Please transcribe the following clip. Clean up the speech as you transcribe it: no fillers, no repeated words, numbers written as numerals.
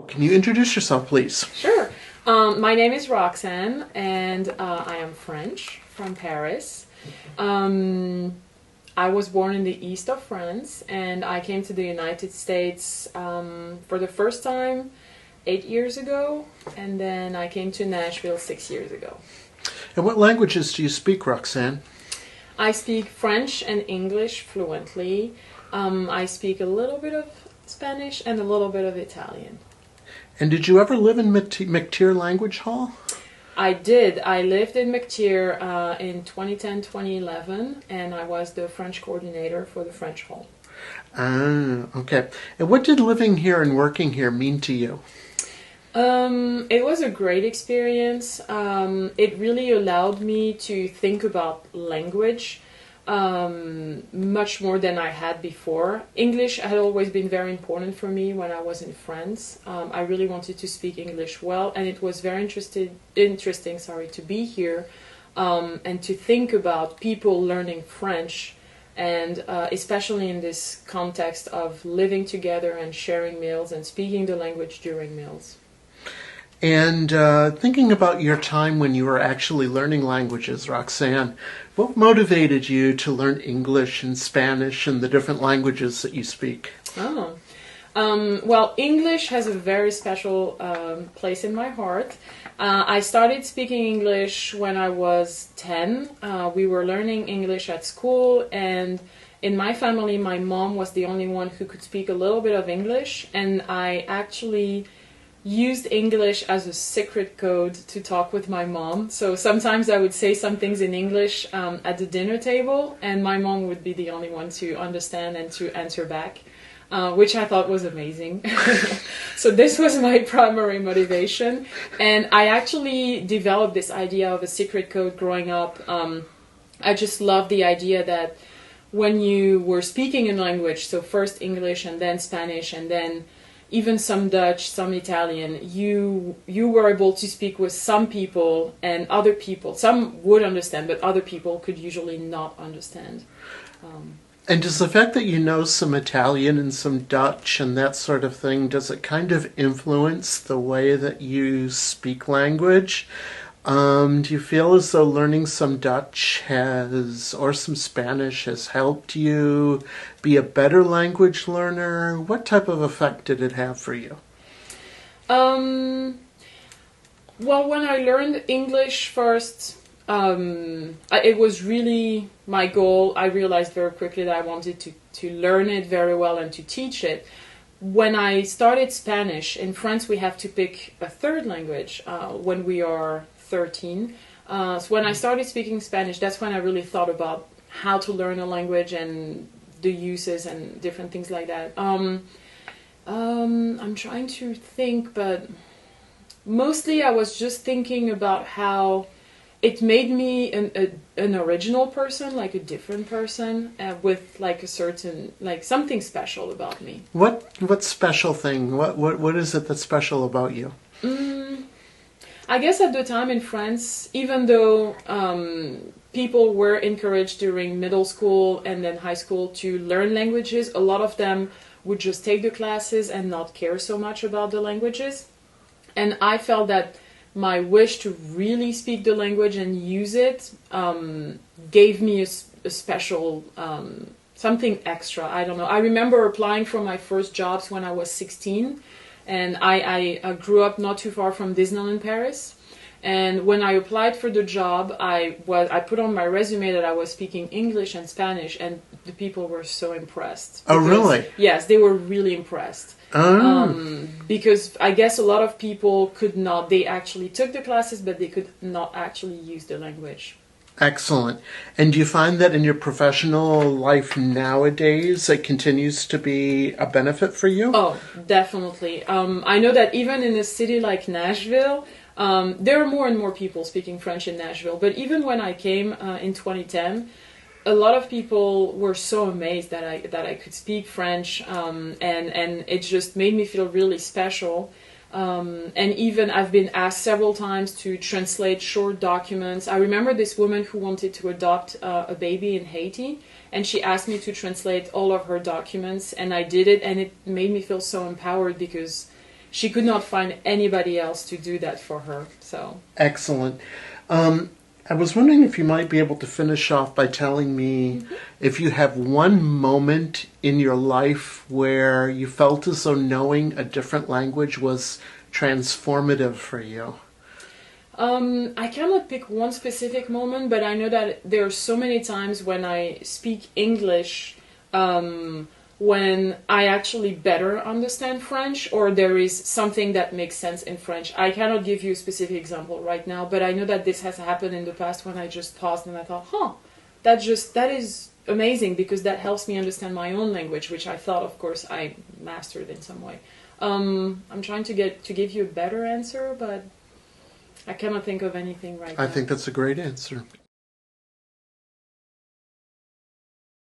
Can you introduce yourself, please? Sure. My name is Roxane, and I am French from Paris. Um, I was born in the east of France, and I came to the United States for the first time 8 years ago, and then I came to Nashville 6 years ago. And what languages do you speak, Roxane? I speak French and English fluently. I speak a little bit of Spanish and a little bit of Italian. And did you ever live in McTier Language Hall? I did. I lived in McTier in 2010, 2011, and I was the French coordinator for the French Hall. Ah, okay. And what did living here and working here mean to you? It was a great experience. It really allowed me to think about language much more than I had before. English had always been very important for me when I was in France. I really wanted to speak English well, and it was very interesting, to be here and to think about people learning French, and especially in this context of living together and sharing meals and speaking the language during meals. And thinking about your time when you were actually learning languages, Roxane, what motivated you to learn English and Spanish and the different languages that you speak? Well, English has a very special place in my heart. I started speaking English when I was 10. We were learning English at school, and in my family, my mom was the only one who could speak a little bit of English, and I actually used English as a secret code to talk with my mom. So sometimes I would say some things in English at the dinner table, and my mom would be the only one to understand and to answer back, which I thought was amazing. So this was my primary motivation, and I actually developed this idea of a secret code growing up. I just loved the idea that when you were speaking a language, so first English and then Spanish and then even some Dutch, some Italian, you were able to speak with some people, and other people, some would understand, but other people could usually not understand. And does the fact that you know some Italian and some Dutch and that sort of thing, does it kind of influence the way that you speak language? Do you feel as though learning some Dutch or some Spanish has helped you be a better language learner? What type of effect did it have for you? Well, when I learned English first, it was really my goal. I realized very quickly that I wanted to learn it very well and to teach it. When I started Spanish, in France we have to pick a third language when we are 13. So when I started speaking Spanish, that's when I really thought about how to learn a language and the uses and different things like that. I'm trying to think, but mostly I was just thinking about how it made me an original person, like a different person, with like a certain, like something special about me. What special thing? What is it that's special about you? I guess at the time in France, even though people were encouraged during middle school and then high school to learn languages, a lot of them would just take the classes and not care so much about the languages. And I felt that my wish to really speak the language and use it gave me a special something extra. I don't know. I remember applying for my first jobs when I was 16. And I grew up not too far from Disneyland Paris. And when I applied for the job, I put on my resume that I was speaking English and Spanish, and the people were so impressed. Oh, really? Yes, they were really impressed. Because I guess a lot of people they actually took the classes, but they could not actually use the language. Excellent. And do you find that in your professional life nowadays it continues to be a benefit for you? Oh, definitely. I know that even in a city like Nashville, there are more and more people speaking French in Nashville. But even when I came in 2010, a lot of people were so amazed that I could speak French, and it just made me feel really special. And even I've been asked several times to translate short documents. I remember this woman who wanted to adopt a baby in Haiti, and she asked me to translate all of her documents, and I did it, and it made me feel so empowered because she could not find anybody else to do that for her. So Excellent. I was wondering if you might be able to finish off by telling me if you have one moment in your life where you felt as though knowing a different language was transformative for you. I cannot pick one specific moment, but I know that there are so many times when I speak English when I actually better understand French, or there is something that makes sense in French. I cannot give you a specific example right now, but I know that this has happened in the past when I just paused and I thought, that is amazing, because that helps me understand my own language, which I thought, of course, I mastered in some way. I'm trying to give you a better answer, but I cannot think of anything right now. I think that's a great answer.